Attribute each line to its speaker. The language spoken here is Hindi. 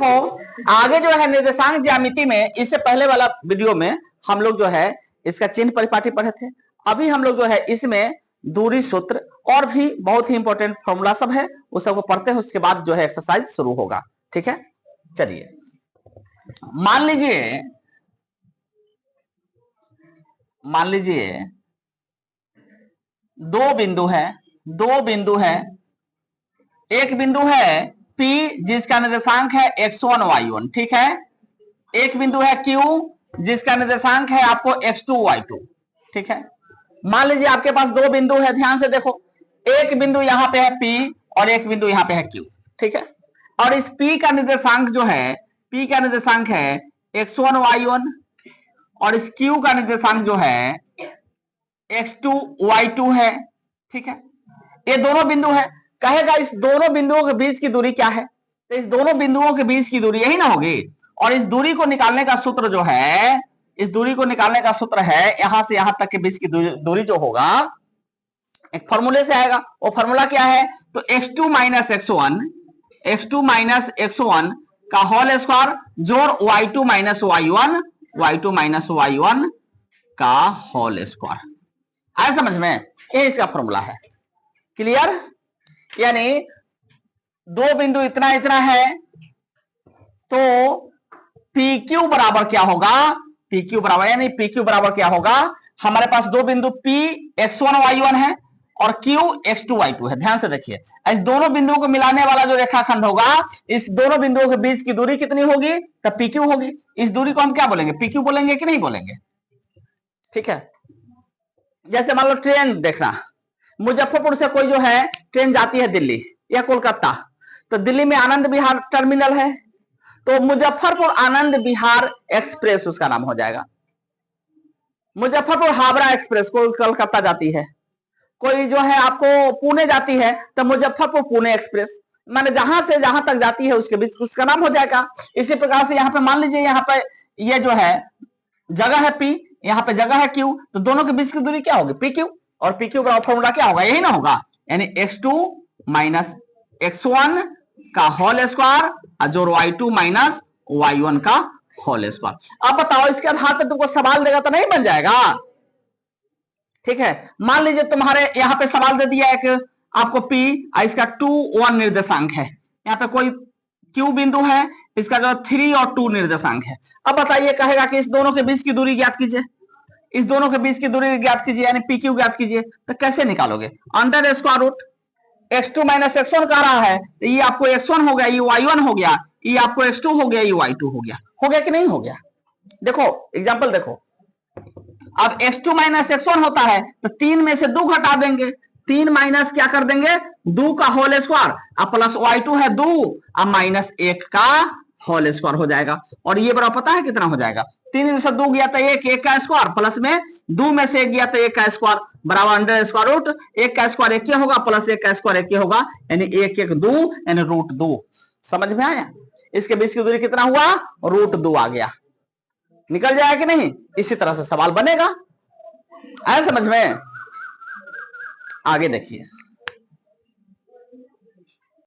Speaker 1: देखो आगे जो है निर्देशांक ज्यामिति में, इससे पहले वाला वीडियो में हम लोग जो है इसका चिन्ह परिपाटी पढ़े थे। अभी हम लोग जो है इसमें दूरी सूत्र और भी बहुत ही इंपॉर्टेंट फॉर्मूला सब है, उस सबको पढ़ते हैं, उसके बाद जो है एक्सरसाइज शुरू होगा। ठीक है, चलिए मान लीजिए दो बिंदु है। एक बिंदु है P जिसका निर्देशांक है x1 y1, ठीक है। एक बिंदु है Q जिसका निर्देशांक है आपको x2 y2, ठीक है। मान लीजिए आपके पास दो बिंदु है, ध्यान से देखो, एक बिंदु यहां पे है P और एक बिंदु यहां पे है Q, ठीक है। और इस P का निर्देशांक जो है, P का निर्देशांक है x1 y1 और इस Q का निर्देशांक जो है x2 y2 है, ठीक है। ये दोनों बिंदु है, कहेगा इस दोनों बिंदुओं के बीच की दूरी क्या है, तो इस दोनों बिंदुओं के बीच की दूरी यही ना होगी। और इस दूरी को निकालने का सूत्र जो है, इस दूरी को निकालने का सूत्र है यहां से यहां तक के बीच की दूरी जो होगा एक फॉर्मूले से आएगा। वो फॉर्मूला क्या है, तो x2 माइनस x1 का होल स्क्वायर जोड़ y2 माइनस y1 का होल स्क्वायर। आया समझ में, ये इसका फॉर्मूला है। क्लियर, यानी दो बिंदु इतना इतना है तो PQ बराबर क्या होगा, PQ बराबर यानी PQ बराबर क्या होगा, हमारे पास दो बिंदु P x1 y1 है और Q x2 y2 है। ध्यान से देखिए, इस दोनों बिंदुओं को मिलाने वाला जो रेखाखंड होगा, इस दोनों बिंदुओं के बीच की दूरी कितनी होगी, तो PQ होगी। इस दूरी को हम क्या बोलेंगे, PQ बोलेंगे कि नहीं बोलेंगे, ठीक है। जैसे मान लो ट्रेन देखना, मुजफ्फरपुर से कोई जो है ट्रेन जाती है दिल्ली या कोलकाता, तो दिल्ली में आनंद विहार टर्मिनल है, तो मुजफ्फरपुर आनंद विहार एक्सप्रेस उसका नाम हो जाएगा। मुजफ्फरपुर हावड़ा एक्सप्रेस कोई कोलकाता जाती है, कोई जो है आपको पुणे जाती है तो मुजफ्फरपुर पुणे एक्सप्रेस, माने जहां से जहां तक जाती है उसके बीच उसका नाम हो जाएगा। इसी प्रकार से यहाँ पे मान लीजिए यहाँ पे ये जो है जगह है P, यहाँ पे जगह है Q, तो दोनों के बीच की दूरी क्या होगी, PQ, और PQ का फॉर्मूला क्या होगा, यही ना होगा, यानी x2 माइनस x1 का होल स्क्वायर जोड़ y2 माइनस y1 का होल स्क्वायर। अब बताओ इसके आधार पे तुमको सवाल देगा तो नहीं बन जाएगा, ठीक है। मान लीजिए तुम्हारे यहाँ पे सवाल दे दिया एक आपको P, इसका 2 1 निर्देशांक है, यहाँ पे कोई Q बिंदु है, इसका जो 3 और 2 निर्देशांक है। अब बताइए, कहेगा कि इस दोनों के बीच की दूरी ज्ञात कीजिए, इस दोनों के बीच की दूरी ज्ञात कीजिए, यानी PQ ज्ञात कीजिए, तो कैसे निकालोगे, under square root x2 minus x1 कह रहा है, तो ये आपको x1 हो गया, ये y1 हो गया, ये आपको x2 हो गया, ये y2 हो गया कि नहीं हो गया। देखो एग्जांपल देखो, अब x2 माइनस x1 होता है तो 3 में से 2 घटा देंगे, 3 माइनस क्या कर देंगे 2 का होल स्क्वायर, अब प्लस y2 है 2, अब माइनस 1 का होल स्क्वायर हो जाएगा। और ये बराबर पता है कितना हो जाएगा, 3 में से 2 गया तो 1 का स्क्वायर, प्लस में 2 में से 1 गया तो 1 का स्क्वायर, बराबर अंडर स्क्वायर रूट 1 का स्क्वायर 1 होगा, प्लस 1 का स्क्वायर 1 होगा, यानी 1 1 2 यानी रूट 2। समझ में आया, इसके बीच की दूरी कितना हुआ, रूट 2 आ गया, निकल जाएगा कि नहीं। इसी तरह से सवाल बनेगा, आया समझ में। आगे देखिए,